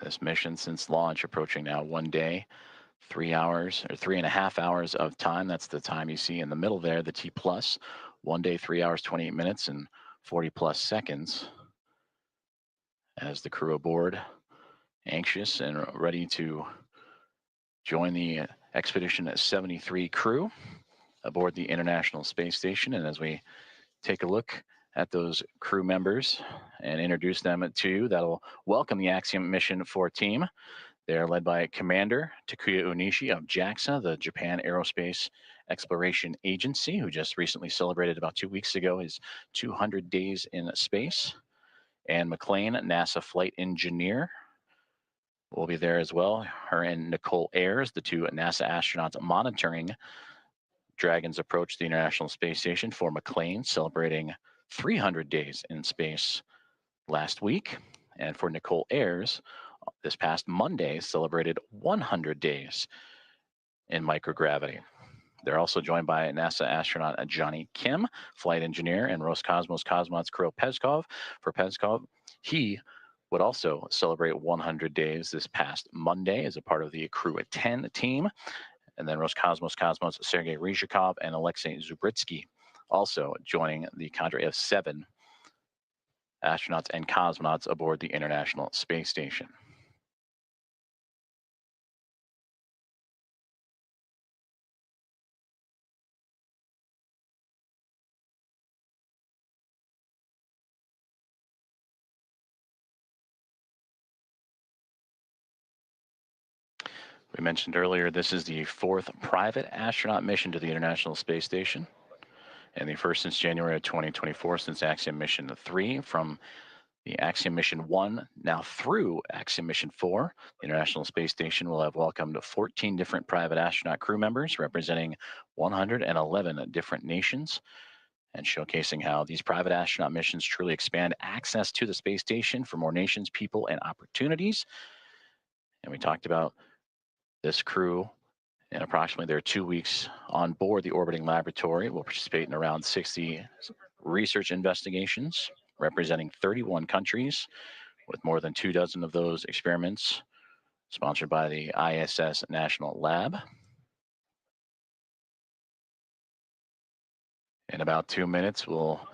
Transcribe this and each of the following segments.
This mission since launch approaching now 1 day, 3 hours or 3.5 hours of time. That's the time you see in the middle there, the T plus. 1 day, 3 hours, 28 minutes, and 40 plus seconds. As the crew aboard, anxious and ready to join the Expedition 73 crew aboard the International Space Station. And as we take a look at those crew members and introduce them to you, that'll welcome the Axiom Mission 4 team. They're led by Commander Takuya Onishi of JAXA, the Japan Aerospace Exploration Agency, who just recently celebrated about 2 weeks ago his 200 days in space. Anne McLean, NASA flight engineer, will be there as well. Her and Nicole Ayers, the two NASA astronauts monitoring Dragon's approach to the International Space Station. For McLean, celebrating 300 days in space last week. And for Nicole Ayers, this past Monday, celebrated 100 days in microgravity. They're also joined by NASA astronaut Johnny Kim, flight engineer, and Roscosmos cosmonauts Kirill Peskov. For Peskov, he would also celebrate 100 days this past Monday as a part of the Crew at 10 team. And then Roscosmos cosmonauts Sergei Ryzhikov and Alexei Zubritsky also joining the cadre of 7 astronauts and cosmonauts aboard the International Space Station. We mentioned earlier, this is the 4th private astronaut mission to the International Space Station, and the first since January of 2024, since Axiom Mission 3, from the Axiom Mission 1 now through Axiom Mission 4. The International Space Station will have welcomed 14 different private astronaut crew members representing 111 different nations, and showcasing how these private astronaut missions truly expand access to the space station for more nations, people, and opportunities. And we talked about this crew in approximately their 2 weeks on board the orbiting laboratory will participate in around 60 research investigations representing 31 countries, with more than 24 of those experiments sponsored by the ISS National Lab. In about 2 minutes, we'll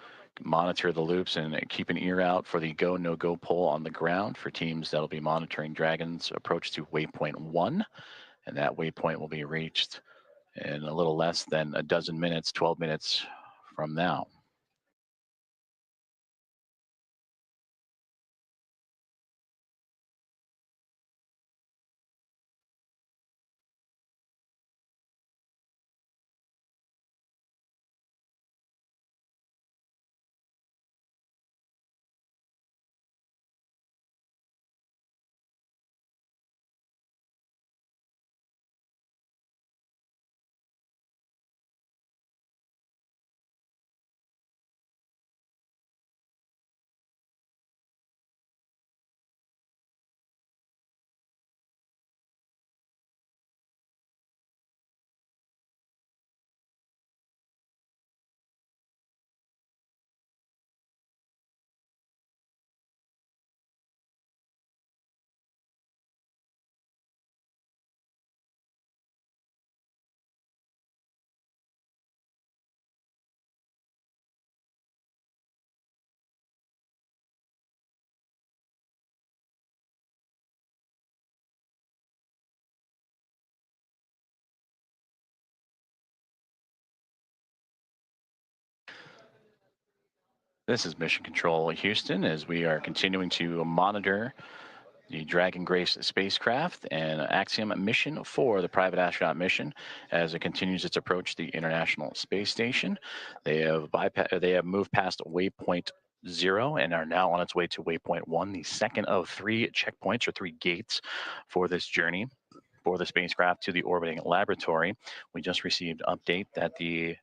monitor the loops and keep an ear out for the go, no go poll on the ground for teams that'll be monitoring Dragon's approach to waypoint 1. And that waypoint will be reached in a little less than a dozen minutes, 12 minutes from now. This is Mission Control Houston as we are continuing to monitor the Dragon Grace spacecraft and Axiom Mission 4, the private astronaut mission, as it continues its approach to the International Space Station. They have moved past waypoint 0 and are now on its way to waypoint 1, the second of 3 checkpoints or 3 gates for this journey for the spacecraft to the orbiting laboratory. We just received update that the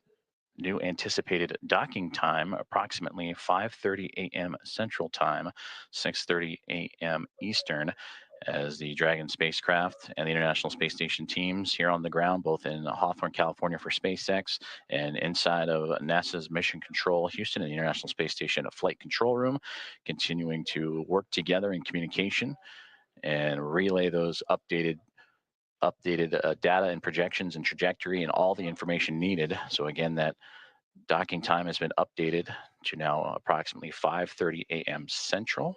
new anticipated docking time, approximately 5:30 a.m. Central Time, 6:30 a.m. Eastern, as the Dragon spacecraft and the International Space Station teams here on the ground, both in Hawthorne, California for SpaceX and inside of NASA's Mission Control Houston and the International Space Station Flight Control Room, continuing to work together in communication and relay those updated data and projections and trajectory and all the information needed. So again, that docking time has been updated to now approximately 5:30 a.m. Central,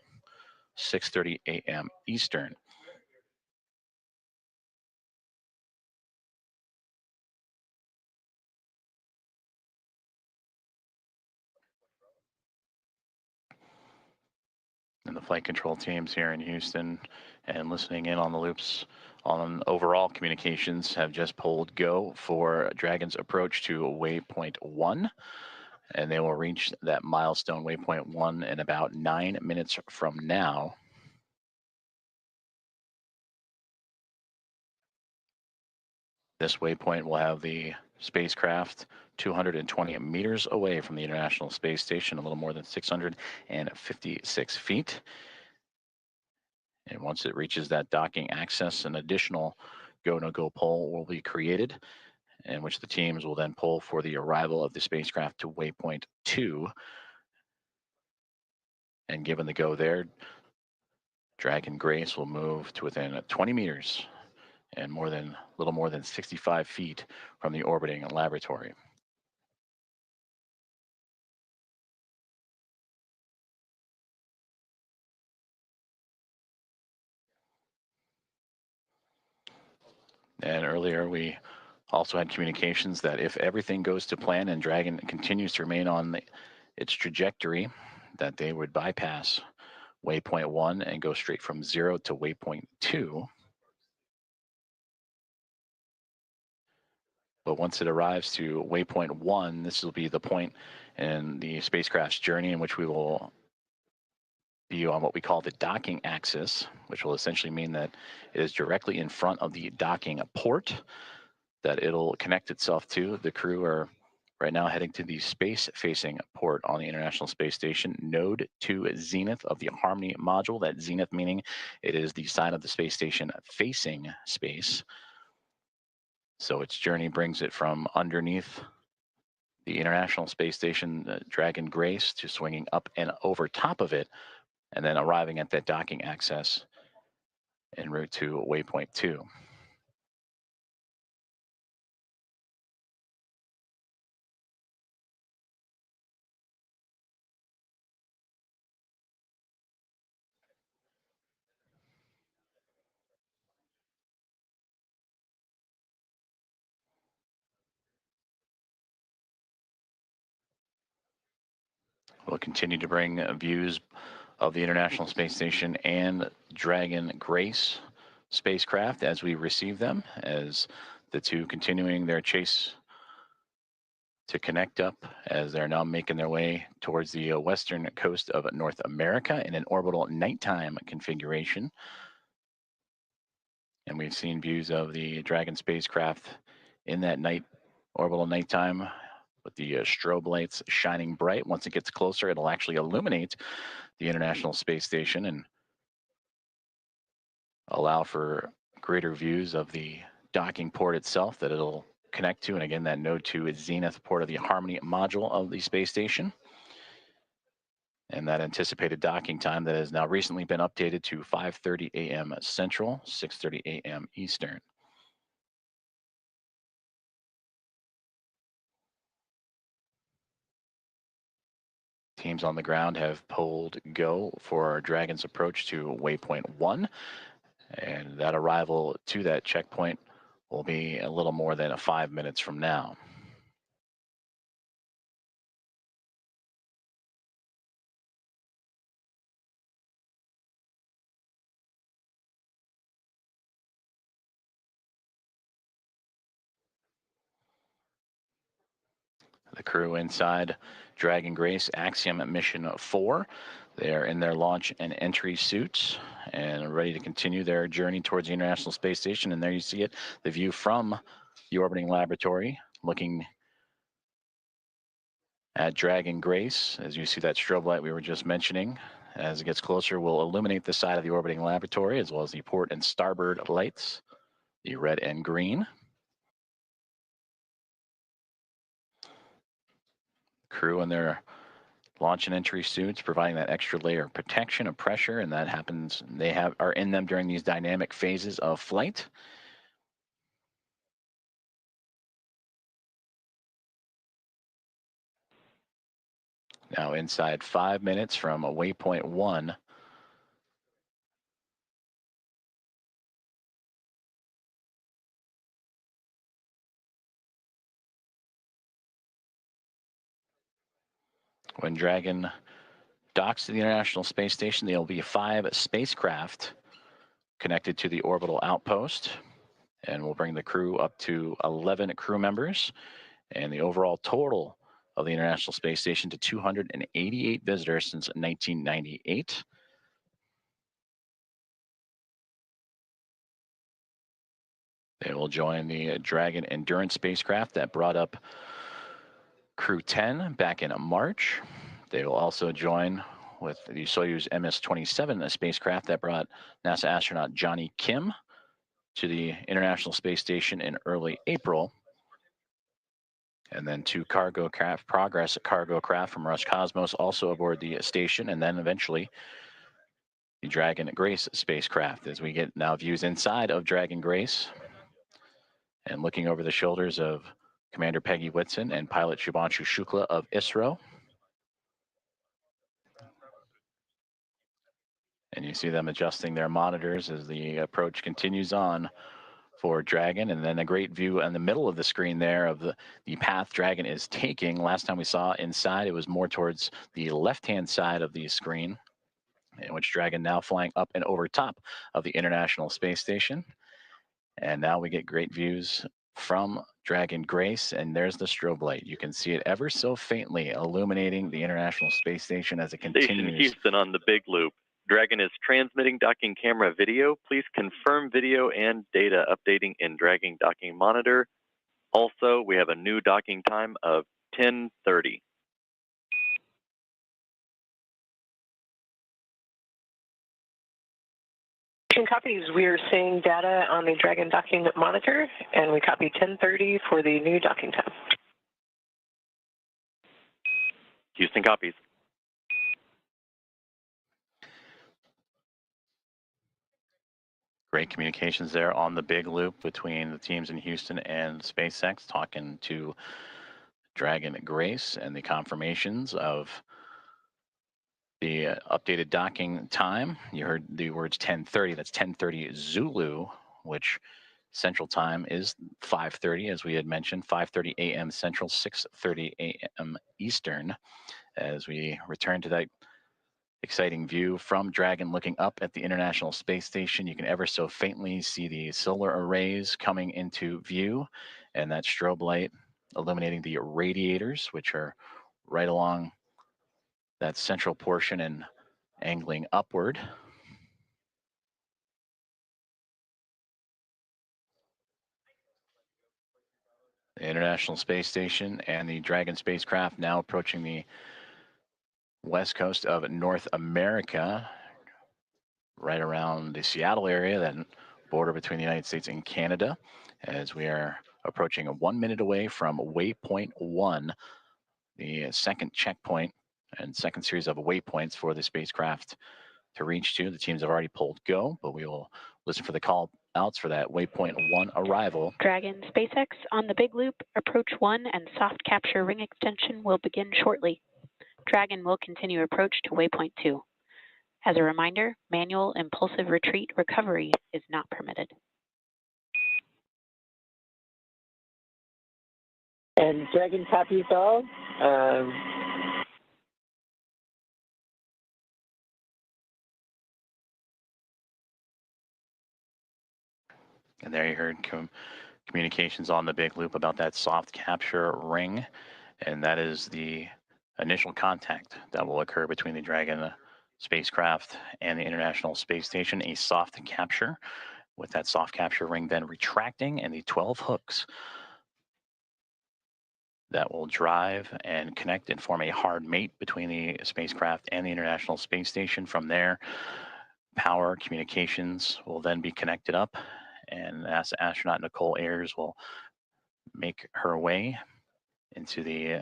6:30 a.m. Eastern. And the flight control teams here in Houston and listening in on the loops on overall communications have just pulled go for Dragon's approach to waypoint 1. And they will reach that milestone waypoint 1 in about 9 minutes from now. This waypoint will have the spacecraft 220 meters away from the International Space Station, a little more than 656 feet. And once it reaches that docking access, an additional go-no-go pole will be created, in which the teams will then pull for the arrival of the spacecraft to waypoint 2. And given the go there, Dragon Grace will move to within 20 meters and little more than 65 feet from the orbiting laboratory. And earlier we also had communications that if everything goes to plan and Dragon continues to remain on its trajectory, that they would bypass waypoint 1 and go straight from 0 to waypoint 2. But once it arrives to waypoint 1, this will be the point in the spacecraft's journey in which we will be on what we call the docking axis, which will essentially mean that it is directly in front of the docking port that it'll connect itself to. The crew are right now heading to the space-facing port on the International Space Station, node to zenith of the Harmony module. That zenith meaning it is the side of the space station facing space. So its journey brings it from underneath the International Space Station, Dragon Grace, to swinging up and over top of it, and then arriving at that docking access en route to waypoint 2. We'll continue to bring views of the International Space Station and Dragon Grace spacecraft as we receive them, as the two continuing their chase to connect up as they're now making their way towards the western coast of North America in an orbital nighttime configuration. And we've seen views of the Dragon spacecraft in that orbital nighttime with the strobe lights shining bright. Once it gets closer, it'll actually illuminate the International Space Station and allow for greater views of the docking port itself that it'll connect to. And again, that node 2 is zenith port of the Harmony module of the space station. And that anticipated docking time that has now recently been updated to 5:30 a.m. Central, 6:30 a.m. Eastern. Teams on the ground have pulled go for Dragon's approach to waypoint 1. And that arrival to that checkpoint will be a little more than 5 minutes from now. The crew inside Dragon Grace Axiom Mission 4. They are in their launch and entry suits and ready to continue their journey towards the International Space Station. And there you see it, the view from the orbiting laboratory, looking at Dragon Grace. As you see that strobe light we were just mentioning, as it gets closer, will illuminate the side of the orbiting laboratory, as well as the port and starboard lights, the red and green. Crew in their launch and entry suits, providing that extra layer of protection and pressure, and that happens, are in them during these dynamic phases of flight. Now inside 5 minutes from waypoint 1. When Dragon docks to the International Space Station, there will be 5 spacecraft connected to the orbital outpost, and we'll bring the crew up to 11 crew members, and the overall total of the International Space Station to 288 visitors since 1998. They will join the Dragon Endurance spacecraft that brought up Crew 10 back in March. They will also join with the Soyuz MS-27, a spacecraft that brought NASA astronaut Johnny Kim to the International Space Station in early April. And then 2 cargo craft, Progress cargo craft from Roscosmos also aboard the station, and then eventually the Dragon Grace spacecraft, as we get now views inside of Dragon Grace and looking over the shoulders of Commander Peggy Whitson and pilot Shubhanshu Shukla of ISRO. And you see them adjusting their monitors as the approach continues on for Dragon. And then a great view in the middle of the screen there of the path Dragon is taking. Last time we saw inside, it was more towards the left-hand side of the screen, in which Dragon now flying up and over top of the International Space Station. And now we get great views from Dragon Grace, and there's the strobe light. You can see it ever so faintly illuminating the International Space Station as it continues. Station Houston on the Big Loop. Dragon is transmitting docking camera video. Please confirm video and data updating in Dragon Docking Monitor. Also, we have a new docking time of 10:30. Copies. We are seeing data on the Dragon Docking Monitor, and we copy 10:30 for the new docking time. Houston copies. Great communications there on the Big Loop between the teams in Houston and SpaceX, talking to Dragon Grace and the confirmations of the updated docking time. You heard the words 10:30. That's 10:30 Zulu, which Central Time is 5:30, as we had mentioned, 5:30 a.m. Central, 6:30 a.m. Eastern, as we return to that exciting view from Dragon looking up at the International Space Station. You can ever so faintly see the solar arrays coming into view, and that strobe light illuminating the radiators, which are right along that central portion and angling upward. The International Space Station and the Dragon spacecraft now approaching the west coast of North America, right around the Seattle area, that border between the United States and Canada, as we are approaching 1 minute away from waypoint 1, the second checkpoint and second series of waypoints for the spacecraft to reach to. The teams have already pulled go, but we will listen for the call outs for that waypoint 1 arrival. Dragon SpaceX on the Big Loop, approach 1 and soft capture ring extension will begin shortly. Dragon will continue approach to waypoint 2. As a reminder, manual impulsive retreat recovery is not permitted. And Dragon copies all. And there you heard communications on the Big Loop about that soft capture ring, and that is the initial contact that will occur between the Dragon spacecraft and the International Space Station, a soft capture, with that soft capture ring then retracting and the 12 hooks that will drive and connect and form a hard mate between the spacecraft and the International Space Station. From there, power communications will then be connected up, and NASA astronaut Nicole Ayers will make her way into the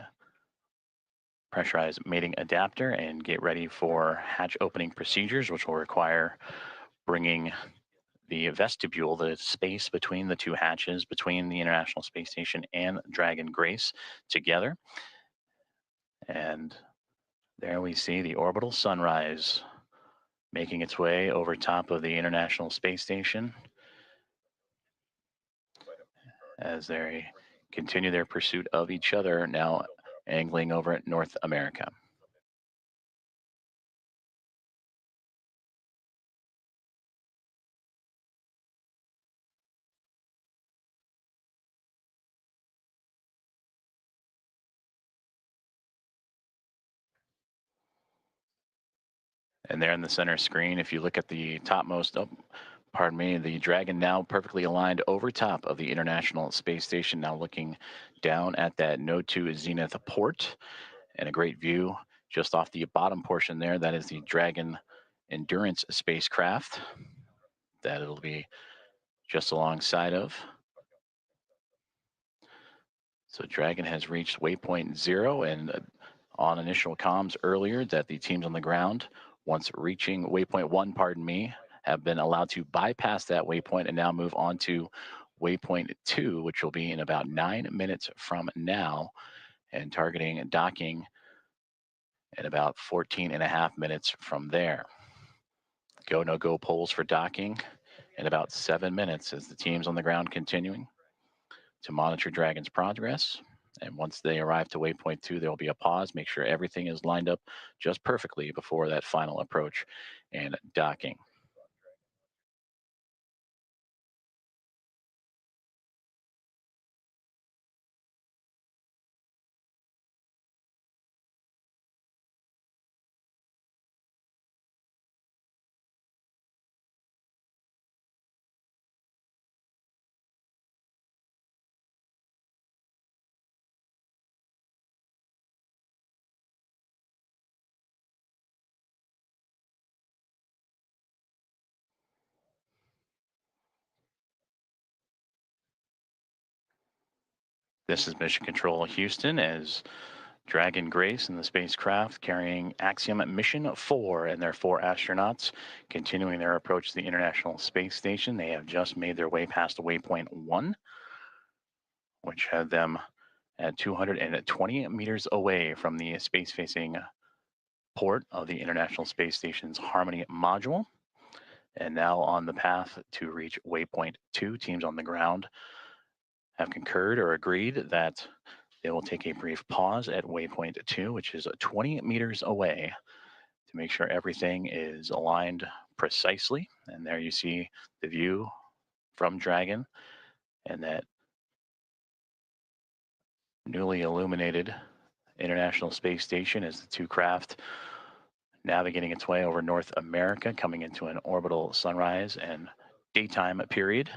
pressurized mating adapter and get ready for hatch opening procedures, which will require bringing the vestibule, the space between the two hatches, between the International Space Station and Dragon Grace together. And there we see the orbital sunrise making its way over top of the International Space Station as they continue their pursuit of each other, now angling over at North America. And there in the center screen, if you look at the topmost, pardon me, the Dragon now perfectly aligned over top of the International Space Station, now looking down at that Node 2 Zenith port, and a great view just off the bottom portion there. That is the Dragon Endurance spacecraft that it'll be just alongside of. So Dragon has reached waypoint 0, and on initial comms earlier that the teams on the ground, once reaching waypoint 1, pardon me, have been allowed to bypass that waypoint and now move on to waypoint 2, which will be in about 9 minutes from now, and targeting docking in about 14.5 minutes from there. Go, no go polls for docking in about 7 minutes as the teams on the ground continuing to monitor Dragon's progress. And once they arrive to waypoint 2, there will be a pause, make sure everything is lined up just perfectly before that final approach and docking. This is Mission Control Houston as Dragon Grace and the spacecraft carrying Axiom Mission 4 and their 4 astronauts continuing their approach to the International Space Station. They have just made their way past waypoint 1, which had them at 220 meters away from the space-facing port of the International Space Station's Harmony module. And now on the path to reach waypoint 2, teams on the ground have concurred or agreed that they will take a brief pause at waypoint 2, which is 20 meters away, to make sure everything is aligned precisely. And there you see the view from Dragon and that newly illuminated International Space Station as the two craft navigating its way over North America, coming into an orbital sunrise and daytime period.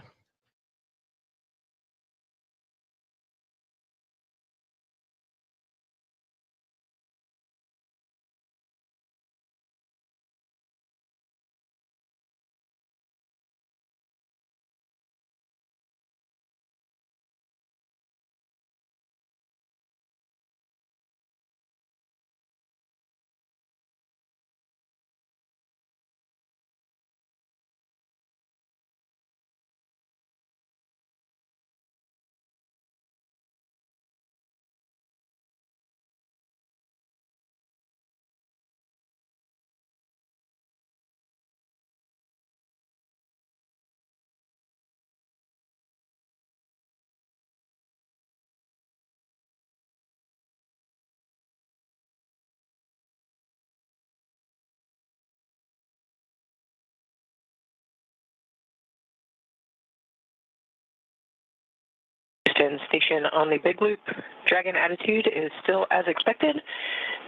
Houston station on the big loop. Dragon attitude is still as expected,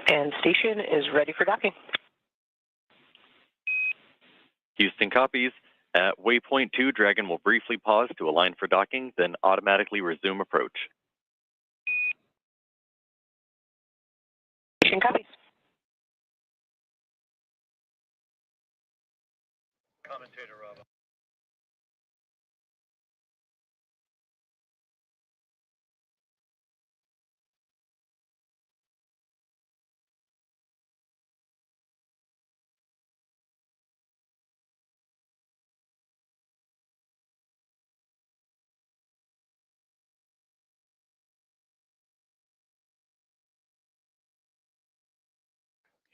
and station is ready for docking. Houston copies. At waypoint 2, Dragon will briefly pause to align for docking, then automatically resume approach. Station copies. Commentator Rob.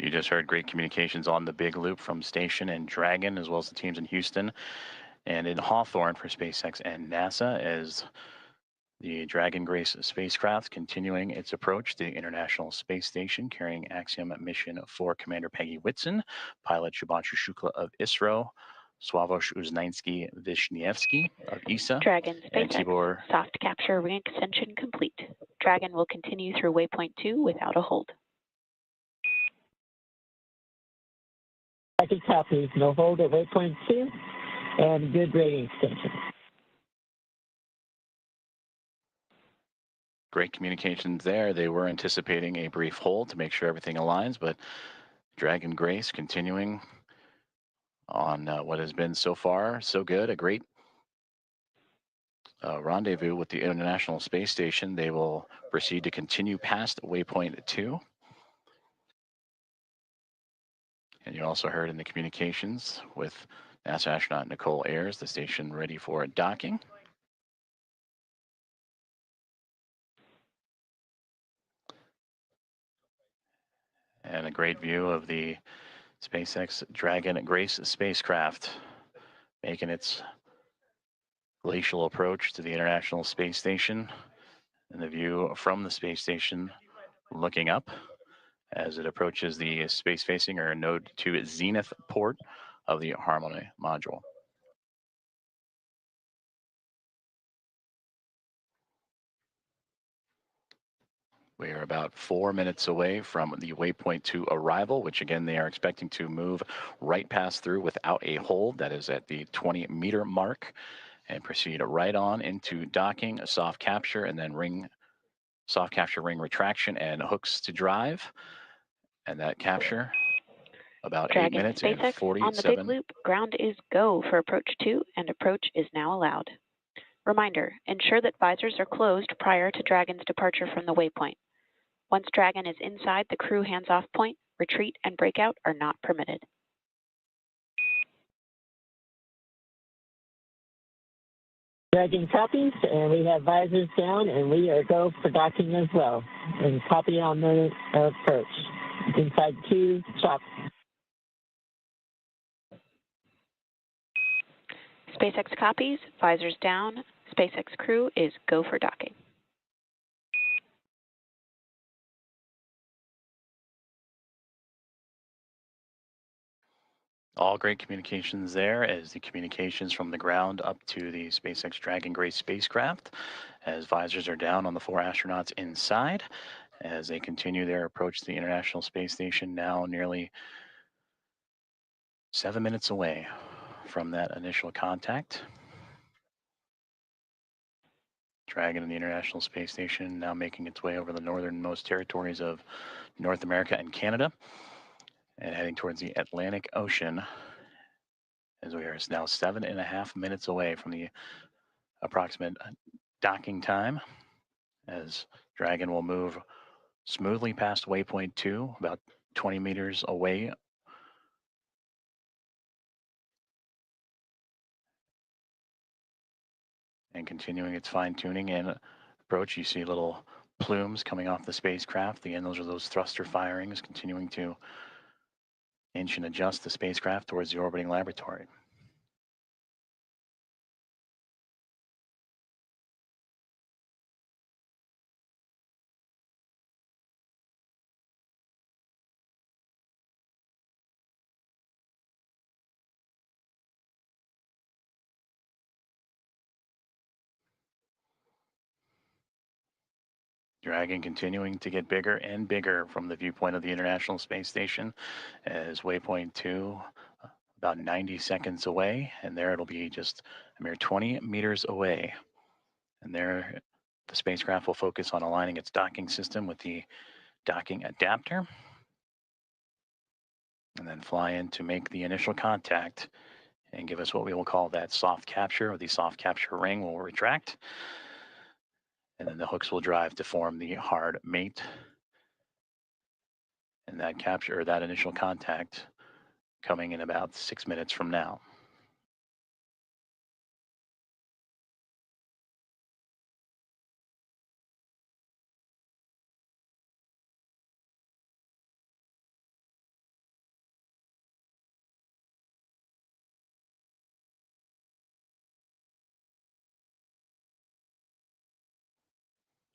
You just heard great communications on the big loop from Station and Dragon, as well as the teams in Houston and in Hawthorne for SpaceX and NASA, as the Dragon Grace spacecraft continuing its approach to the International Space Station, carrying Axiom Mission 4 Commander Peggy Whitson, pilot Shubhanshu Shukla of ISRO, Sławosz Uznański-Wiśniewski of ESA, Dragon and SpaceX Tibor. soft capture ring extension complete. Dragon will continue through waypoint 2 without a hold. Second copy, no hold at waypoint 2, and good rating extension. Great communications there. They were anticipating a brief hold to make sure everything aligns, but Dragon Grace continuing on what has been so far so good. A great rendezvous with the International Space Station. They will proceed to continue past waypoint 2. And you also heard in the communications with NASA astronaut Nicole Ayers, the station ready for docking. And a great view of the SpaceX Dragon Grace spacecraft making its glacial approach to the International Space Station. And the view from the space station looking up as it approaches the space-facing or Node 2 zenith port of the Harmony module. We are about 4 minutes away from the waypoint 2 arrival, which again, they are expecting to move right past through without a hold. That is at the 20-meter mark, and proceed right on into docking, a soft capture, and then soft capture ring retraction and hooks to drive. And that capture, about Dragon 8 minutes SpaceX and 47. on the big loop, ground is go for approach 2, and approach is now allowed. Reminder, ensure that visors are closed prior to Dragon's departure from the waypoint. Once Dragon is inside the crew hands-off point, retreat and breakout are not permitted. Dragon copies, and we have visors down, and we are go for docking as well. And copy on the approach. Inside 2, chop. SpaceX copies, visors down, SpaceX crew is go for docking. All great communications there as the communications from the ground up to the SpaceX Dragon Grace spacecraft, as visors are down on the 4 astronauts inside as they continue their approach to the International Space Station, now nearly 7 minutes away from that initial contact. Dragon and the International Space Station now making its way over the northernmost territories of North America and Canada and heading towards the Atlantic Ocean, as we are now 7.5 minutes away from the approximate docking time, as Dragon will move smoothly past waypoint 2, about 20 meters away. And continuing its fine tuning and approach, you see little plumes coming off the spacecraft. Again, those are those thruster firings continuing to inch and adjust the spacecraft towards the orbiting laboratory. Dragon continuing to get bigger and bigger from the viewpoint of the International Space Station, as waypoint 2 about 90 seconds away, and there it'll be just a mere 20 meters away. And there the spacecraft will focus on aligning its docking system with the docking adapter, and then fly in to make the initial contact and give us what we will call that soft capture, or the soft capture ring will retract. And then the hooks will drive to form the hard mate. And that capture, or that initial contact, coming in about 6 minutes from now.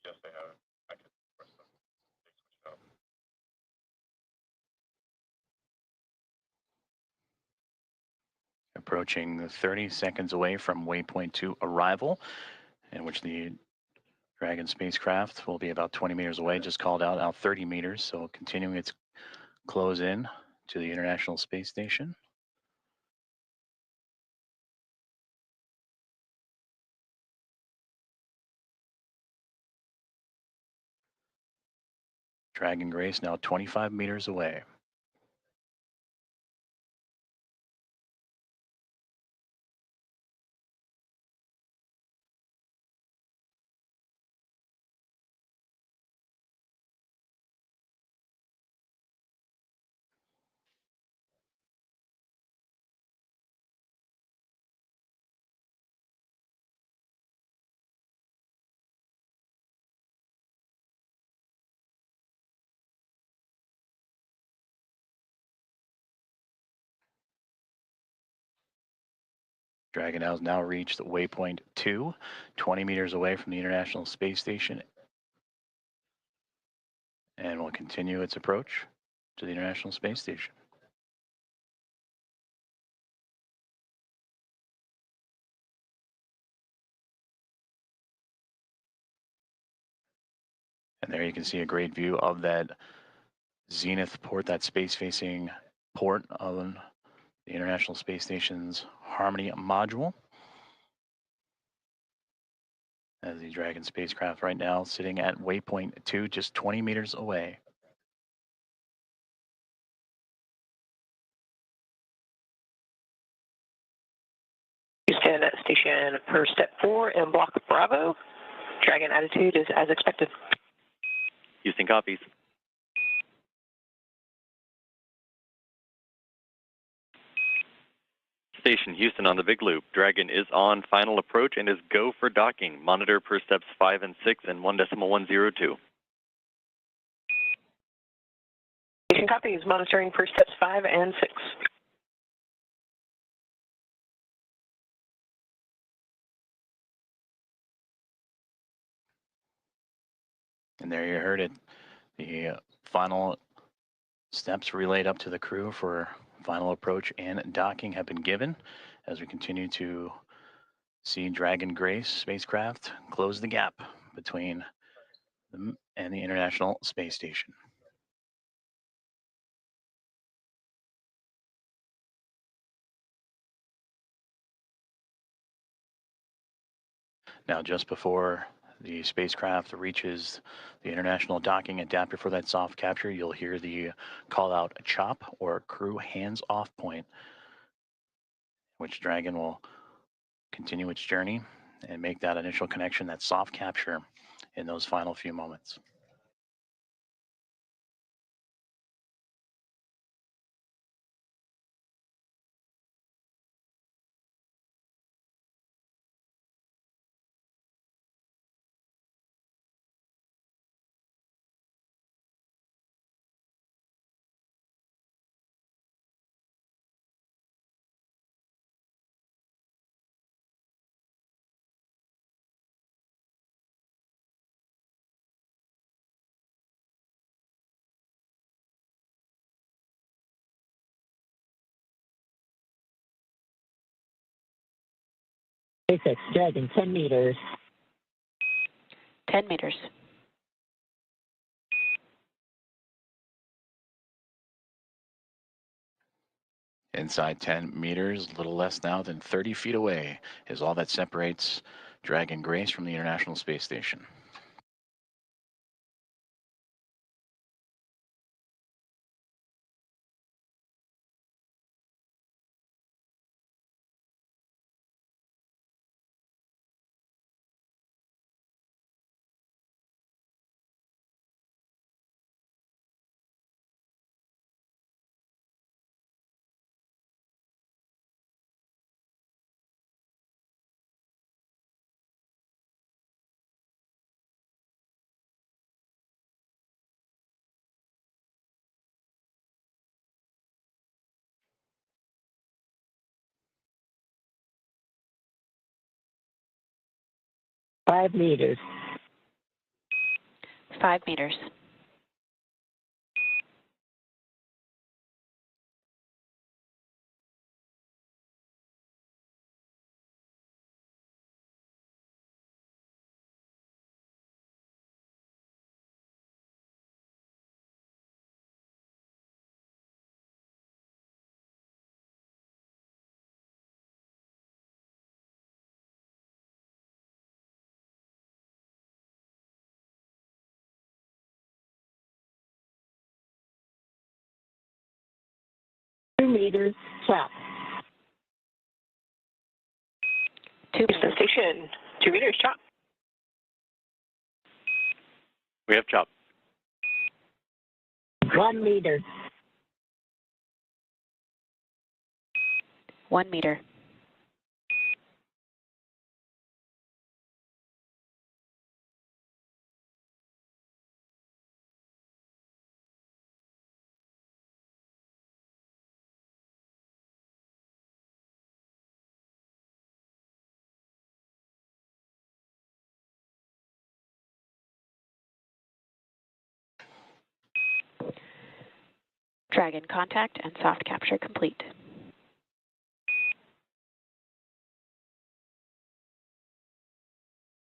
Yes, they have. I can press them. They switched up. Approaching 30 seconds away from waypoint 2 arrival, in which the Dragon spacecraft will be about 20 meters away, just called out, now 30 meters, so continuing its close in to the International Space Station. Dragon Grace now 25 meters away. Dragon has now reached waypoint 2, 20 meters away from the International Space Station, and will continue its approach to the International Space Station. And there you can see a great view of that zenith port, that space-facing port of the International Space Station's Harmony module. As the Dragon spacecraft right now sitting at waypoint 2, just 20 meters away. Houston station for step 4 in block Bravo. Dragon attitude is as expected. Houston copies. Station Houston on the Big Loop. Dragon is on final approach and is go for docking. Monitor per steps 5 and 6 and 1.102. Station copies, monitoring for steps 5 and 6. And there you heard it. The final steps relayed up to the crew for final approach and docking have been given as we continue to see Dragon Grace spacecraft close the gap between them and the International Space Station. Now, just before the spacecraft reaches the international docking adapter for that soft capture, you'll hear the call out CHOP, or crew hands off point, which Dragon will continue its journey and make that initial connection, that soft capture, in those final few moments. SpaceX Dragon, 10 meters. 10 meters. Inside 10 meters, a little less now than 30 feet away, is all that separates Dragon Grace from the International Space Station. Five meters. 5 meters. meters, chop. Houston Station, 2 meters, chop. We have chop. 1 meter. 1 meter. Dragon contact and soft capture complete.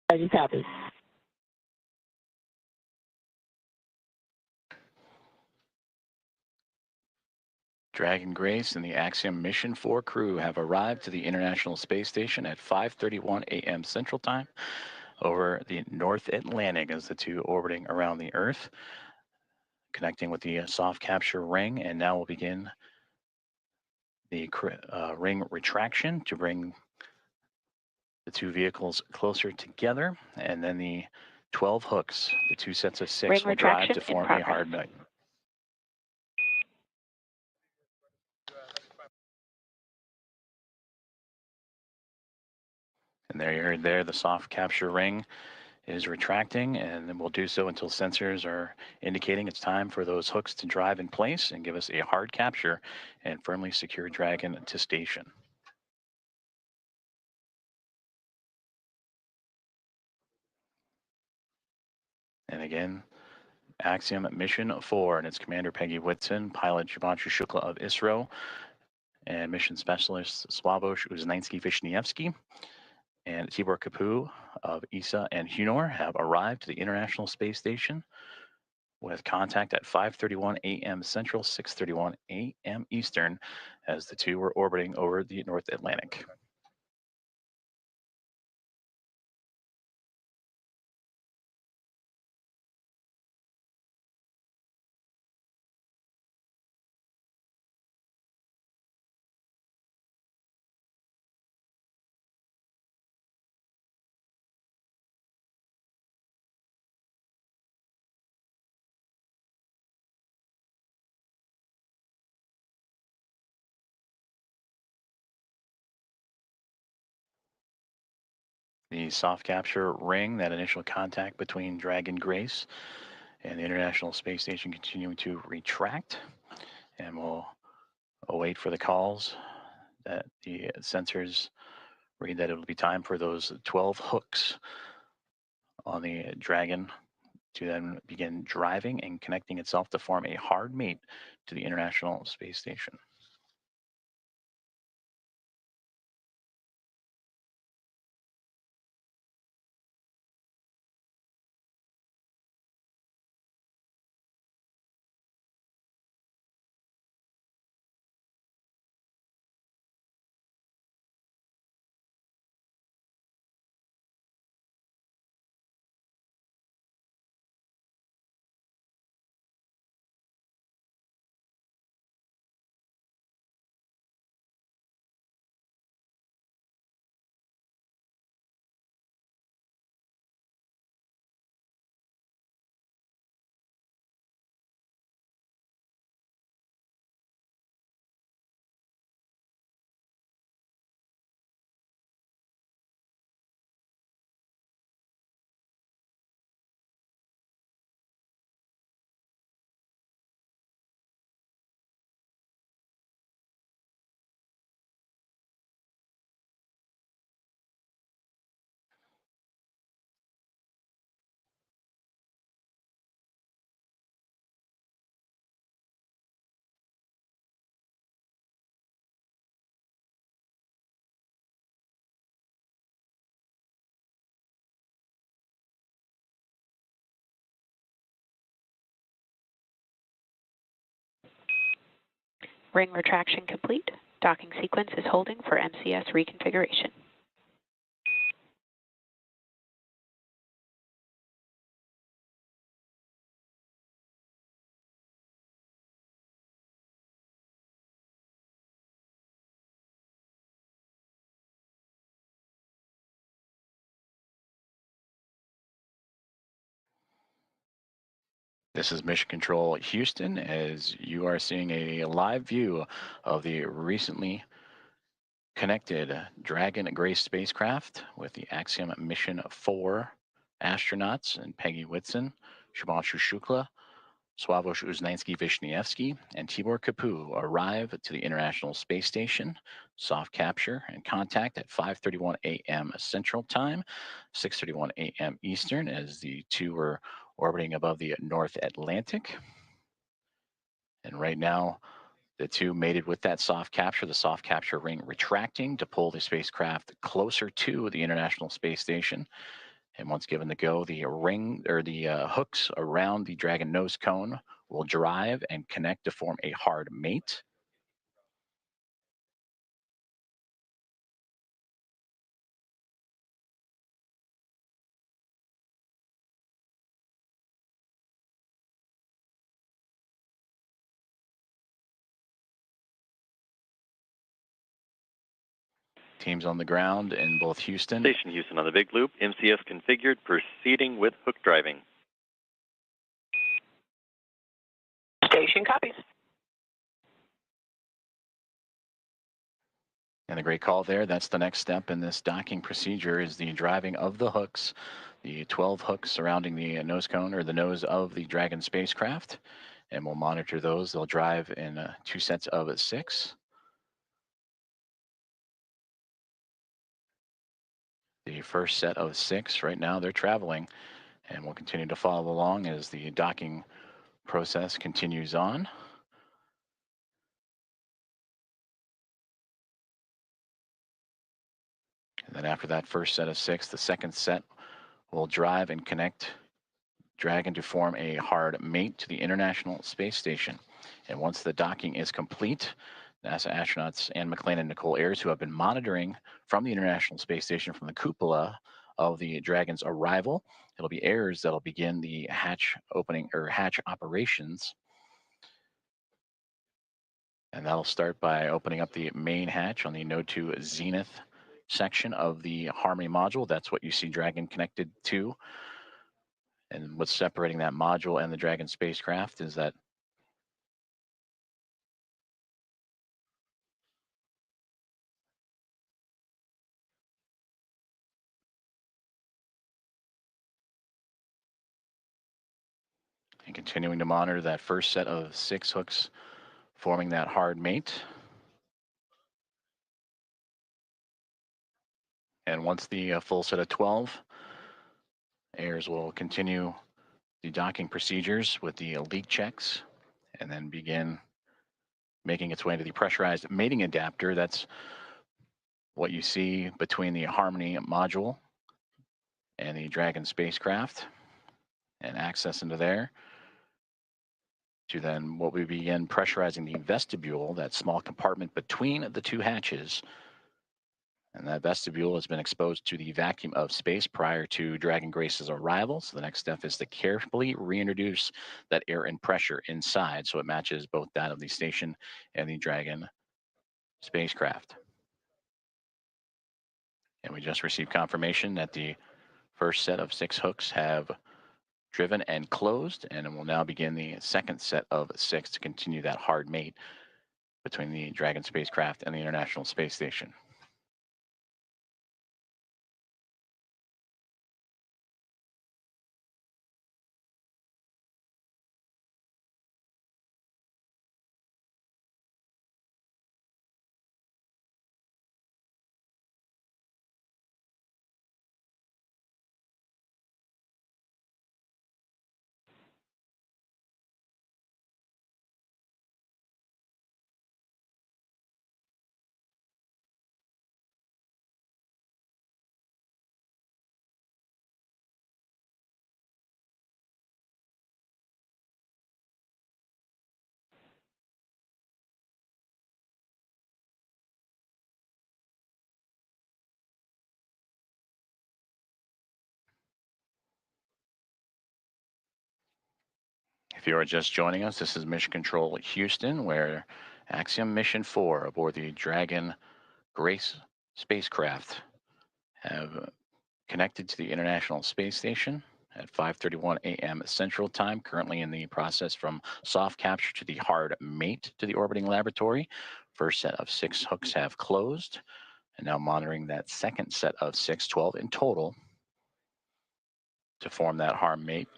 Dragon copy. Dragon Grace and the Axiom Mission 4 crew have arrived to the International Space Station at 5:31 a.m. Central Time over the North Atlantic as the two orbiting around the Earth, connecting with the soft capture ring, and now we'll begin the ring retraction to bring the two vehicles closer together, and then the 12 hooks, the two sets of 6, Ring will drive retraction to in form a progress. hard nut. And there you heard there, the soft capture ring is retracting, and then we'll do so until sensors are indicating it's time for those hooks to drive in place and give us a hard capture and firmly secure Dragon to station. And again, Axiom Mission 4 and its commander Peggy Whitson, pilot Shubhanshu Shukla of ISRO, and mission specialist Sławosz Uznański-Wiśniewski and Tibor Kapu of ESA and HUNOR have arrived to the International Space Station with contact at 5:31 a.m. Central, 6:31 a.m. Eastern, as the two were orbiting over the North Atlantic. The soft capture ring, that initial contact between Dragon Grace and the International Space Station, continuing to retract, and we'll await for the calls that the sensors read that it'll be time for those 12 hooks on the Dragon to then begin driving and connecting itself to form a hard mate to the International Space Station. Ring retraction complete. Docking sequence is holding for MCS reconfiguration. This is Mission Control Houston, as you are seeing a live view of the recently connected Dragon Grace spacecraft with the Axiom Mission 4 astronauts and Peggy Whitson, Shubhanshu Shukla, Sławomir Uznański-Wiśniewski, and Tibor Kapu arrive to the International Space Station, soft capture and contact at 5:31 a.m. Central Time, 6:31 a.m. Eastern, as the two were orbiting above the North Atlantic. And right now, the two mated with that soft capture, the soft capture ring retracting to pull the spacecraft closer to the International Space Station. And once given the go, the ring or the hooks around the Dragon nose cone will drive and connect to form a hard mate. Teams on the ground in both Houston. Station Houston on the big loop. MCS configured, proceeding with hook driving. Station copies. And a great call there. That's the next step in this docking procedure, is the driving of the hooks, the 12 hooks surrounding the nose cone or the nose of the Dragon spacecraft. And we'll monitor those. They'll drive in 2 sets of 6. The first set of 6 right now, they're traveling, and we'll continue to follow along as the docking process continues on. And then after that first set of 6, the second set will drive and connect Dragon to form a hard mate to the International Space Station. And once the docking is complete, NASA astronauts Anne McLean and Nicole Ayers, who have been monitoring from the International Space Station from the cupola of the Dragon's arrival, it'll be Ayers that'll begin the hatch opening or hatch operations. And that'll start by opening up the main hatch on the Node 2 Zenith section of the Harmony module. That's what you see Dragon connected to. And what's separating that module and the Dragon spacecraft is that and continuing to monitor that first set of 6 hooks forming that hard mate. And once the full set of 12, Ayers will continue the docking procedures with the leak checks and then begin making its way into the pressurized mating adapter. That's what you see between the Harmony module and the Dragon spacecraft, and access into there to then what we begin pressurizing the vestibule, that small compartment between the 2 hatches. And that vestibule has been exposed to the vacuum of space prior to Dragon Grace's arrival. So the next step is to carefully reintroduce that air and pressure inside so it matches both that of the station and the Dragon spacecraft. And we just received confirmation that the first set of 6 hooks have driven and closed, and we'll now begin the second set of 6 to continue that hard mate between the Dragon spacecraft and the International Space Station. If you are just joining us, this is Mission Control Houston, where Axiom Mission 4 aboard the Dragon Grace spacecraft have connected to the International Space Station at 5:31 a.m. Central Time, currently in the process from soft capture to the hard mate to the orbiting laboratory. First set of 6 hooks have closed, and now monitoring that second set of 6, 12 in total, to form that hard mate.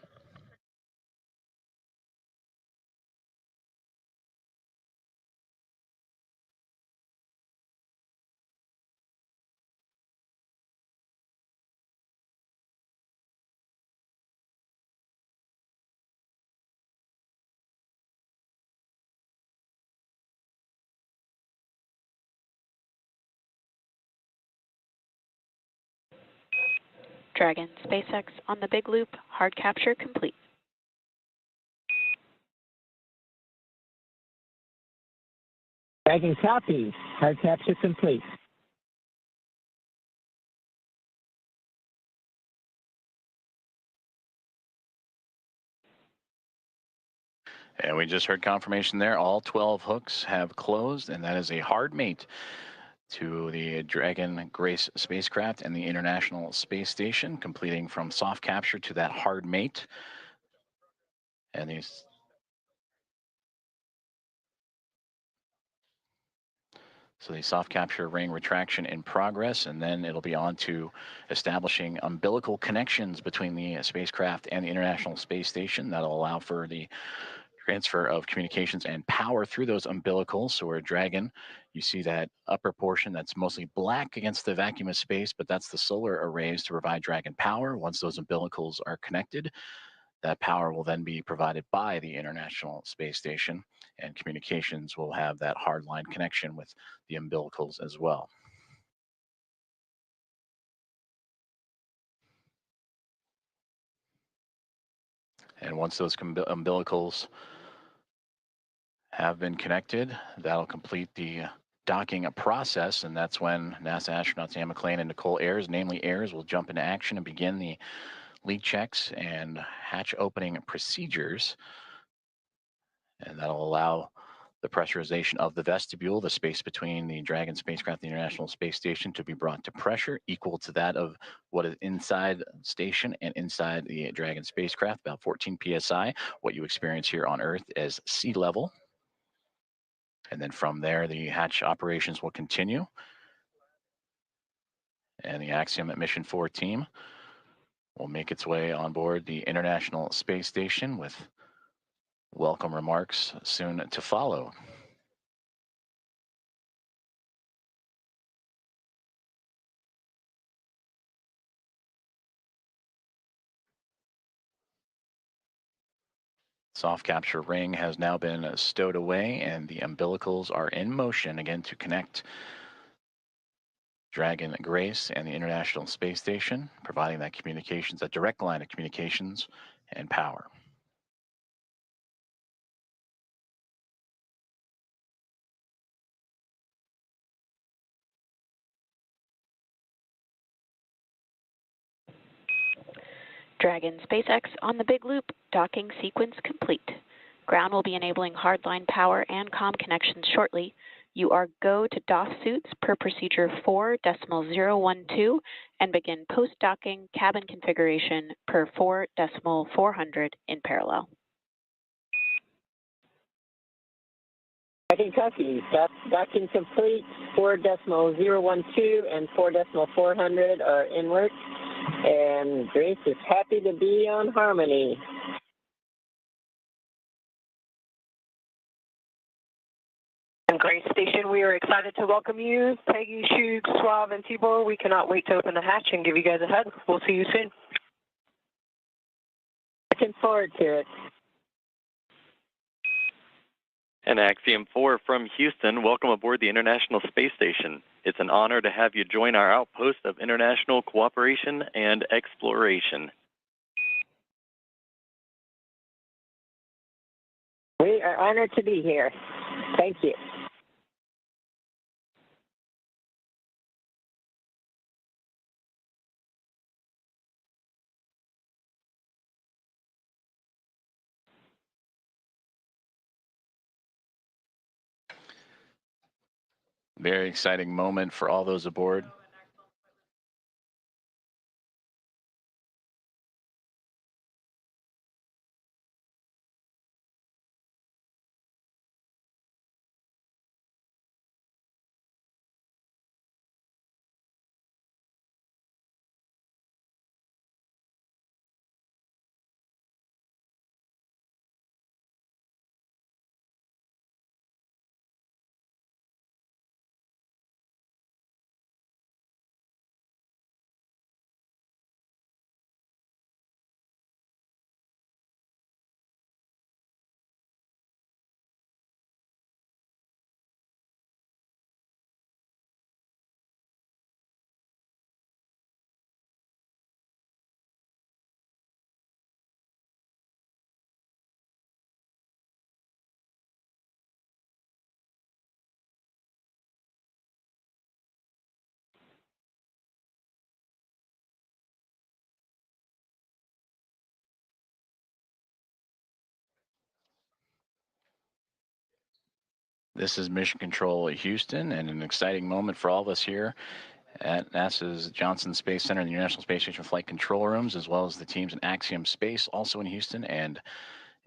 Dragon SpaceX on the big loop, hard capture complete. Dragon copies. Hard capture complete. And we just heard confirmation there. All 12 hooks have closed, and that is a hard mate to the Dragon Grace spacecraft and the International Space Station, completing from soft capture to that hard mate. And these So the soft capture ring retraction in progress, and then it'll be on to establishing umbilical connections between the spacecraft and the International Space Station. That'll allow for the transfer of communications and power through those umbilicals. So where Dragon, you see that upper portion that's mostly black against the vacuum of space, but that's the solar arrays to provide Dragon power. Once those umbilicals are connected, that power will then be provided by the International Space Station, and communications will have that hardline connection with the umbilicals as well. And once those umbilicals have been connected, that'll complete the docking process, and that's when NASA astronauts Anne McClain and Nicole Ayers, namely Ayers, will jump into action and begin the leak checks and hatch opening procedures. And that'll allow the pressurization of the vestibule, the space between the Dragon spacecraft and the International Space Station, to be brought to pressure equal to that of what is inside the station and inside the Dragon spacecraft, about 14 psi, what you experience here on Earth as sea level. And then from there, the hatch operations will continue. And the Axiom Mission 4 team will make its way on board the International Space Station with welcome remarks soon to follow. Soft capture ring has now been stowed away, and the umbilicals are in motion again to connect Dragon Grace and the International Space Station, providing that communications, a direct line of communications and power. Dragon SpaceX on the big loop, docking sequence complete. Ground will be enabling hardline power and comm connections shortly. You are go to DOS suits per procedure 4.012 and begin post-docking cabin configuration per 4.400 in parallel. Dragon copies. Docking complete. 4.012 and 4.400 are in work. And Grace is happy to be on Harmony. And Grace Station, we are excited to welcome you. Peggy, Shug, Suave, and Tibor, we cannot wait to open the hatch and give you guys a hug. We'll see you soon. Looking forward to it. And Axiom 4 from Houston, welcome aboard the International Space Station. It's an honor to have you join our outpost of international cooperation and exploration. We are honored to be here. Thank you. Very exciting moment for all those aboard. This is Mission Control Houston, and an exciting moment for all of us here at NASA's Johnson Space Center and the International Space Station flight control rooms, as well as the teams in Axiom Space, also in Houston, and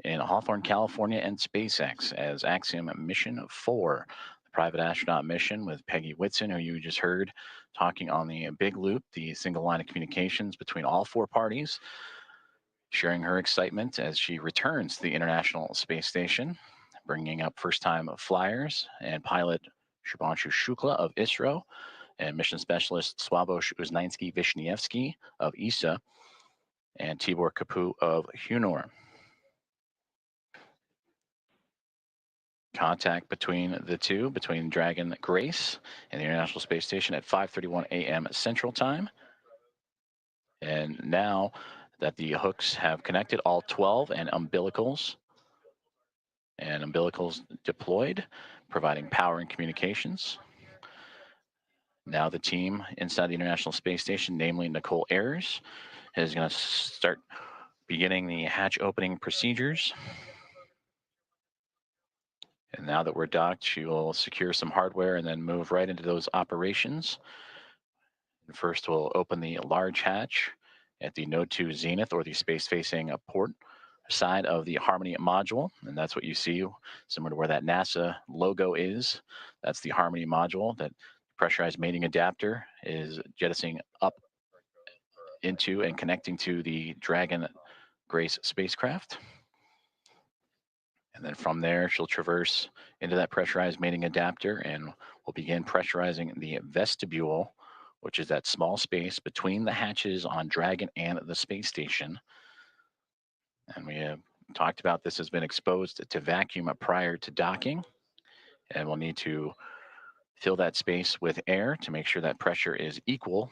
in Hawthorne, California, and SpaceX as Axiom Mission 4, the private astronaut mission with Peggy Whitson, who you just heard talking on the big loop, the single line of communications between all four parties, sharing her excitement as she returns to the International Space Station, bringing up first-time flyers and pilot Shubhanshu Shukla of ISRO and mission specialist Sławosz Uznański-Wiśniewski of ESA and Tibor Kapu of Hunor. Contact between the two, between Dragon Grace and the International Space Station at 5:31 a.m. Central Time. And now that the hooks have connected, all 12 and umbilicals deployed, providing power and communications. Now the team inside the International Space Station, namely Nicole Ayers, is going to start beginning the hatch opening procedures. And now that we're docked, she will secure some hardware and then move right into those operations. And first, we'll open the large hatch at the Node 2 Zenith, or the space-facing port side of the Harmony module. And that's what you see, similar to where that NASA logo is. That's the Harmony module. That pressurized mating adapter is jettisoning up into and connecting to the Dragon Grace spacecraft. And then from there, she'll traverse into that pressurized mating adapter, and we'll begin pressurizing the vestibule, which is that small space between the hatches on Dragon and the space station. And we have talked about this has been exposed to vacuum prior to docking, and we'll need to fill that space with air to make sure that pressure is equal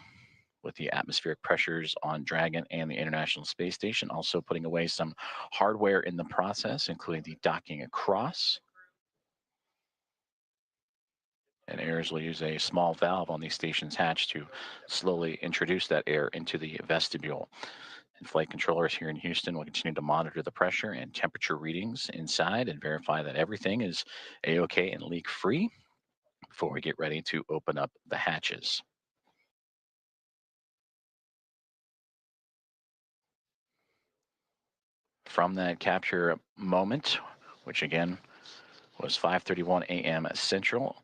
with the atmospheric pressures on Dragon and the International Space Station. Also putting away some hardware in the process, including the docking across. And Ayers will use a small valve on the station's hatch to slowly introduce that air into the vestibule. And flight controllers here in Houston will continue to monitor the pressure and temperature readings inside and verify that everything is A-OK and leak-free before we get ready to open up the hatches. From that capture moment, which again was 5:31 a.m. Central,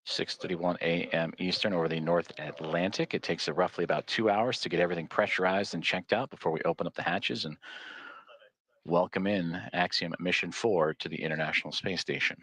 6:31 a.m. Eastern over the North Atlantic. It takes roughly about 2 hours to get everything pressurized and checked out before we open up the hatches and welcome in Axiom Mission 4 to the International Space Station.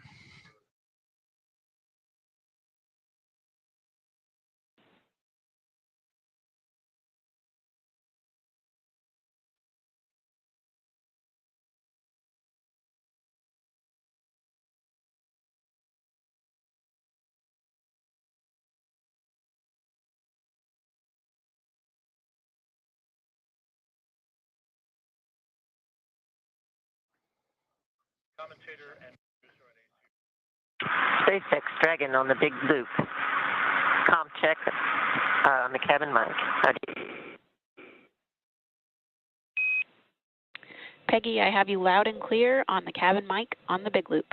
Commentator and SpaceX Dragon on the big loop. Com check on the cabin mic. Peggy, I have you loud and clear on the cabin mic on the big loop.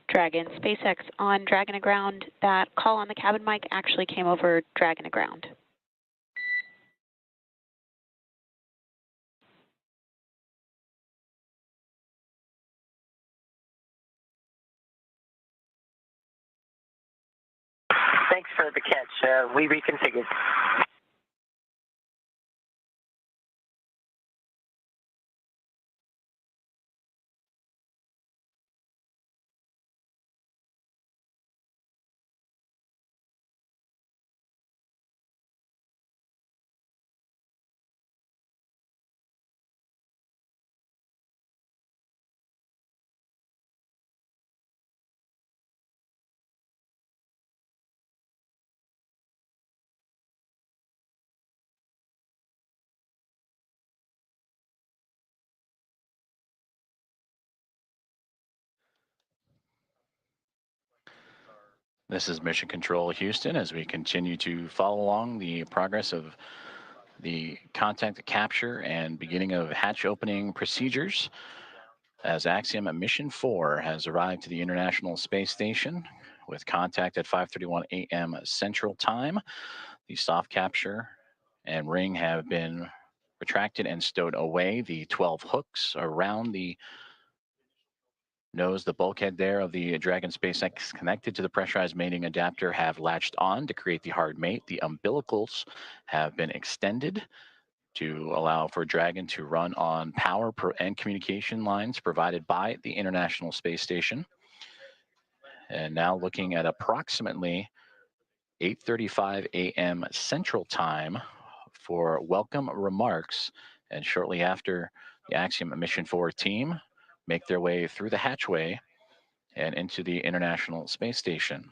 Dragon, SpaceX on Dragon Aground. That call on the cabin mic actually came over Dragon Aground. Thanks for the catch. We reconfigured. This is Mission Control Houston as we continue to follow along the progress of the contact capture and beginning of hatch opening procedures as Axiom Mission 4 has arrived to the International Space Station with contact at 5:31 a.m. Central Time. The soft capture and ring have been retracted and stowed away. The 12 hooks around the nose, the bulkhead there of the Dragon SpaceX connected to the pressurized mating adapter have latched on to create the hard mate. The umbilicals have been extended to allow for Dragon to run on power and communication lines provided by the International Space Station. And now looking at approximately 8:35 a.m. Central Time for welcome remarks. And shortly after, the Axiom Mission 4 team make their way through the hatchway and into the International Space Station.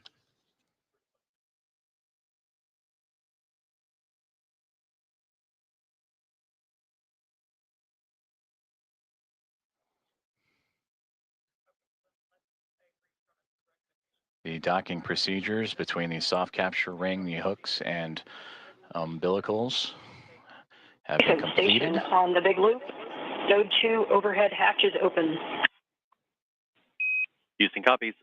The docking procedures between the soft capture ring, the hooks, and umbilicals have been completed. Station on the big loop. Node 2 overhead hatch is open. Houston copies.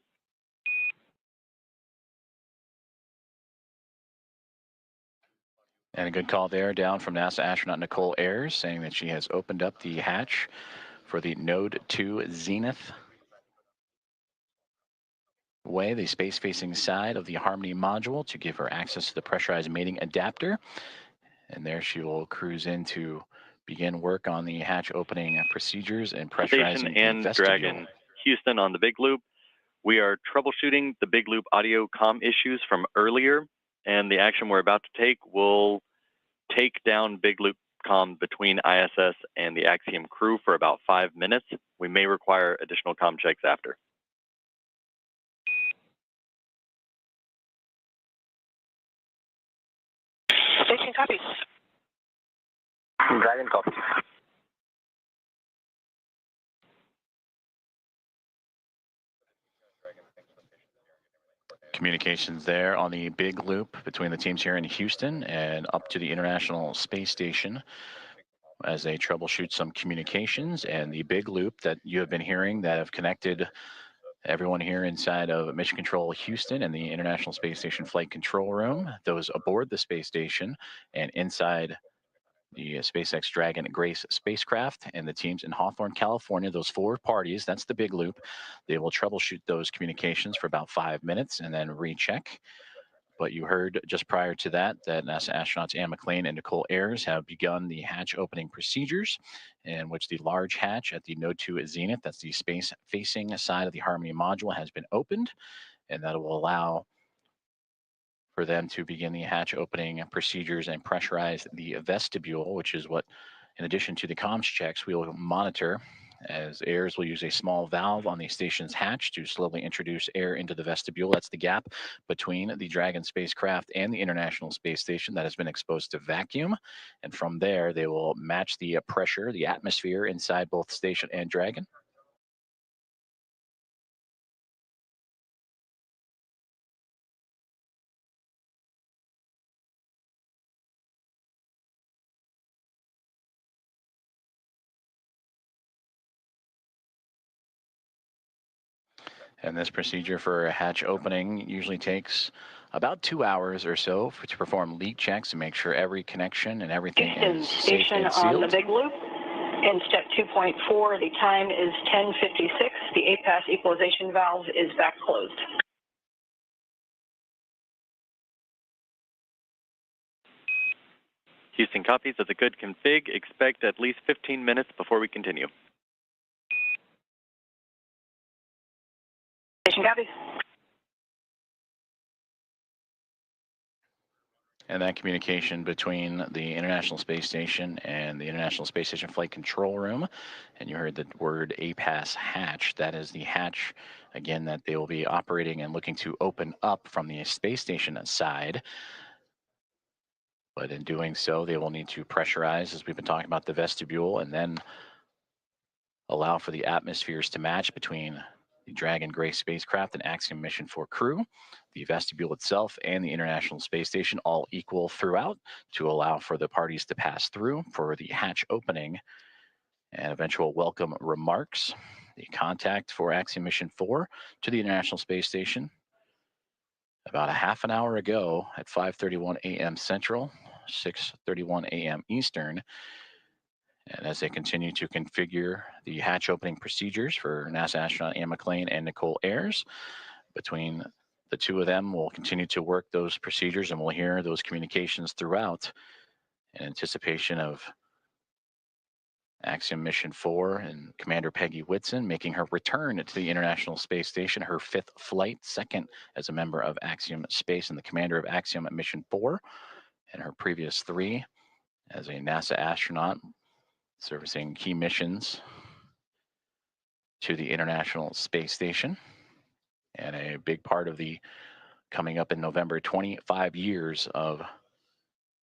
And a good call there down from NASA astronaut Nicole Ayers saying that she has opened up the hatch for the Node 2 Zenith way, the space-facing side of the Harmony module, to give her access to the pressurized mating adapter. And there she will cruise in to begin work on the hatch opening procedures and pressurizing Station the and vestibule. Dragon, Houston on the big loop. We are troubleshooting the big loop audio comm issues from earlier, and the action we're about to take will take down big loop comm between ISS and the Axiom crew for about 5 minutes. We may require additional comm checks after. Station copies. Dragon copies. Communications there on the big loop between the teams here in Houston and up to the International Space Station as they troubleshoot some communications, and the big loop that you have been hearing that have connected everyone here inside of Mission Control Houston and the International Space Station Flight Control Room, those aboard the space station and inside the SpaceX Dragon Grace spacecraft, and the teams in Hawthorne, California, those 4 parties, that's the big loop. They will troubleshoot those communications for about 5 minutes and then recheck. But you heard just prior to that NASA astronauts Anne McLean and Nicole Ayers have begun the hatch opening procedures, in which the large hatch at the Node 2 Zenith, that's the space-facing side of the Harmony module, has been opened, and that will allow for them to begin the hatch opening procedures and pressurize the vestibule, which is what, in addition to the comms checks, we will monitor, as Ayers will use a small valve on the station's hatch to slowly introduce air into the vestibule. That's the gap between the Dragon spacecraft and the International Space Station that has been exposed to vacuum. And from there, they will match the pressure, the atmosphere inside both station and Dragon. And this procedure for a hatch opening usually takes about 2 hours or so to perform leak checks and make sure every connection and everything Houston is safe station and on the sealed. big loop. In step 2.4, the time is 10:56. The APAS equalization valve is back closed. Houston copies. That's a good config. Expect at least 15 minutes before we continue. Station copies. And that communication between the International Space Station and the International Space Station Flight Control Room, and you heard the word APAS hatch. That is the hatch, again, that they will be operating and looking to open up from the space station side. But in doing so, they will need to pressurize, as we've been talking about, the vestibule, and then allow for the atmospheres to match between the Dragon Grace spacecraft and Axiom Mission 4 crew, the vestibule itself, and the International Space Station, all equal throughout to allow for the parties to pass through for the hatch opening and eventual welcome remarks. The contact for Axiom Mission 4 to the International Space Station about a half an hour ago at 5:31 a.m. Central, 6:31 a.m. Eastern. And as they continue to configure the hatch opening procedures for NASA astronaut Anne McClain and Nicole Ayers, between the two of them, we'll continue to work those procedures and we'll hear those communications throughout in anticipation of Axiom Mission 4 and Commander Peggy Whitson making her return to the International Space Station, her 5th flight, 2nd as a member of Axiom Space and the commander of Axiom Mission 4, and her previous 3 as a NASA astronaut servicing key missions to the International Space Station. And a big part of the coming up in November, 25 years of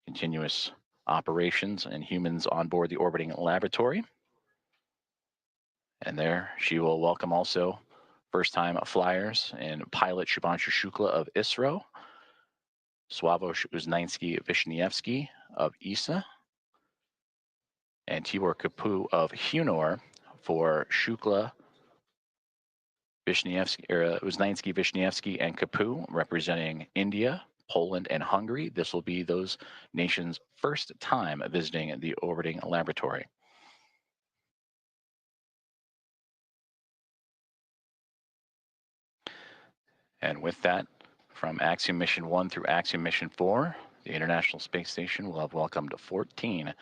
continuous operations and humans on board the orbiting laboratory. And there she will welcome also first-time flyers and pilot Shubhanshu Shukla of ISRO, Sławomir Uznański-Wiśniewski of ESA, and Tibor Kapu of Hunor for Shukla, Uznański, Wiśniewski, and Kapu representing India, Poland, and Hungary. This will be those nations' first time visiting the orbiting laboratory. And with that, from Axiom Mission 1 through Axiom Mission 4, the International Space Station will have welcomed 14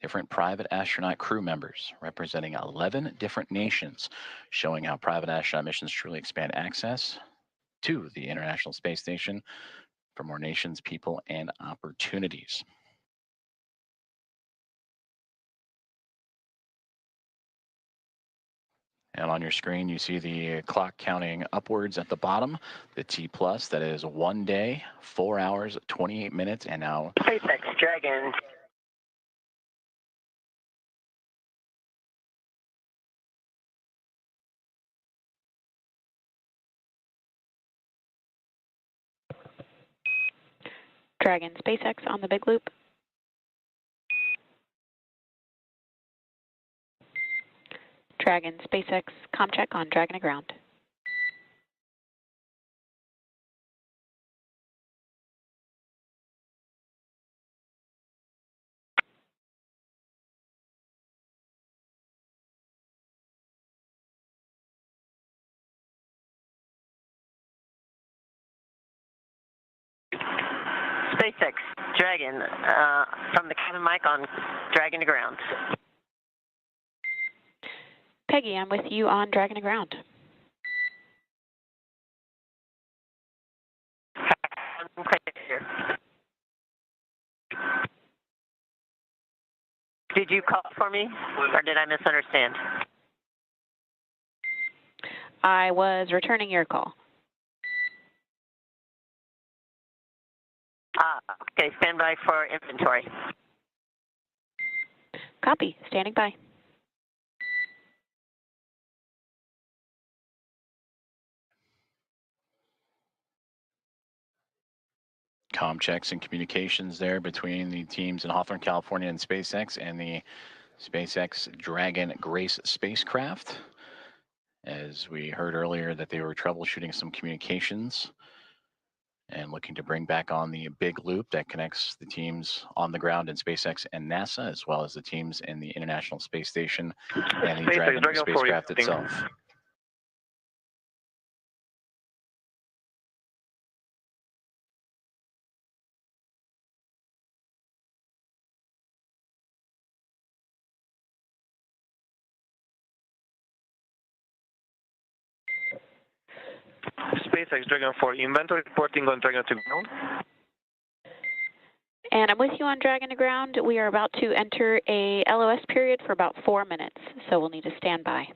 different private astronaut crew members representing 11 different nations, showing how private astronaut missions truly expand access to the International Space Station for more nations, people, and opportunities. And on your screen, you see the clock counting upwards at the bottom, the T+, that is 1 day, 4 hours, 28 minutes, and now SpaceX Dragon. Dragon SpaceX on the big loop. Dragon SpaceX ComCheck on Dragon ground. SpaceX Dragon from the cabin mic on Dragon to ground. Peggy, I'm with you on Dragon to ground. Did you call for me, or did I misunderstand? I was returning your call. Okay, stand by for inventory. Copy, standing by. comm checks and communications there between the teams in Hawthorne, California and SpaceX and the SpaceX Dragon Grace spacecraft. as we heard earlier that they were troubleshooting some communications and looking to bring back on the big loop that connects the teams on the ground in SpaceX and NASA, as well as the teams in the International Space Station and the Dragon spacecraft itself. SpaceX Dragon 4, inventory reporting on Dragon to ground. And I'm with you on Dragon to ground. We are about to enter a LOS period for about 4 minutes, so we'll need to stand by.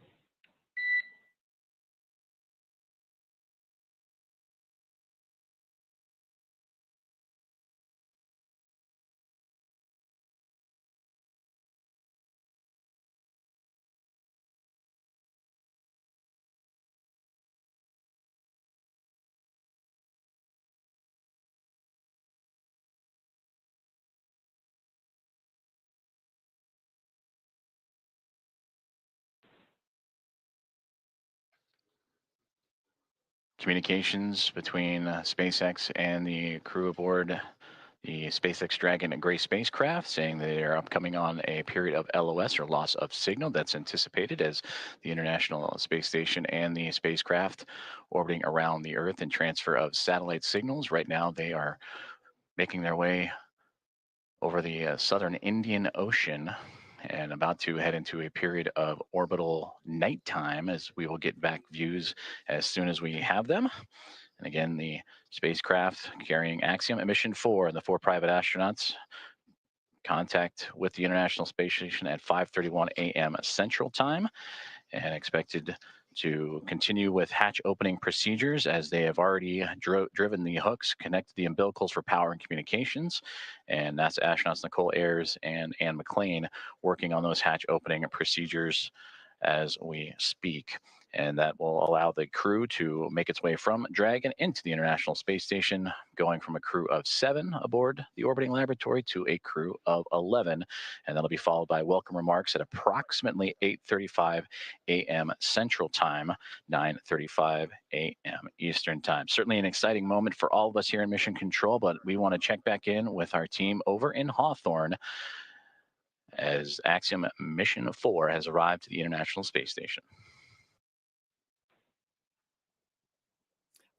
Communications between SpaceX and the crew aboard the SpaceX Dragon and Gray spacecraft, saying they are upcoming on a period of LOS, or loss of signal, that's anticipated as the International Space Station and the spacecraft orbiting around the Earth and transfer of satellite signals. Right now, they are making their way over the southern Indian Ocean and about to head into a period of orbital nighttime, as we will get back views as soon as we have them. And again, the spacecraft carrying Axiom and Mission 4 and the 4 private astronauts contact with the International Space Station at 5:31 a.m. Central Time, and expected to continue with hatch opening procedures as they have already driven the hooks, connected the umbilicals for power and communications. And NASA astronauts Nicole Ayers and Ann McLean working on those hatch opening procedures as we speak. And that will allow the crew to make its way from Dragon into the International Space Station, going from a crew of 7 aboard the orbiting laboratory to a crew of 11. And that'll be followed by welcome remarks at approximately 8:35 a.m. Central Time, 9:35 a.m. Eastern Time. Certainly an exciting moment for all of us here in Mission Control, but we want to check back in with our team over in Hawthorne as Axiom Mission 4 has arrived to the International Space Station.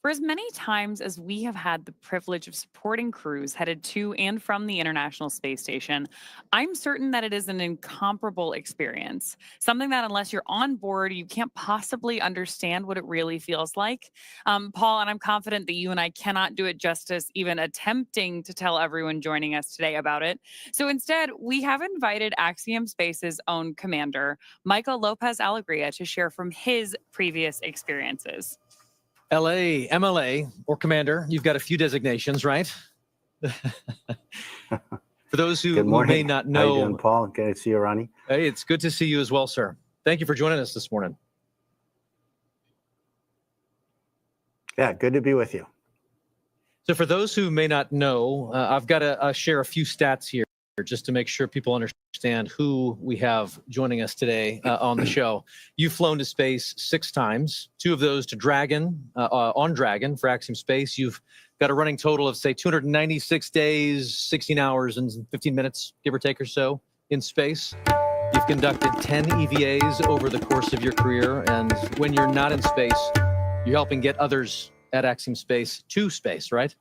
For as many times as we have had the privilege of supporting crews headed to and from the International Space Station, I'm certain that it is an incomparable experience. Something that unless you're on board, you can't possibly understand what it really feels like. Paul, and I'm confident that you and I cannot do it justice even attempting to tell everyone joining us today about it. So instead, we have invited Axiom Space's own commander, Michael Lopez Alegria, to share from his previous experiences. LA, MLA, or Commander, you've got a few designations, right? For those who may not know. How you doing, Paul? Good to see you, Ronnie. Hey, it's good to see you as well, sir. Thank you for joining us this morning. Yeah, good to be with you. So for those who may not know, I've got to share a few stats here just to make sure people understand who we have joining us today on the show. You've flown to space 6 times, 2 of those to Dragon, on Dragon for Axiom Space. You've got a running total of, say, 296 days, 16 hours, and 15 minutes, give or take or so, in space. You've conducted 10 EVAs over the course of your career, and when you're not in space, you're helping get others at Axiom Space to space, right?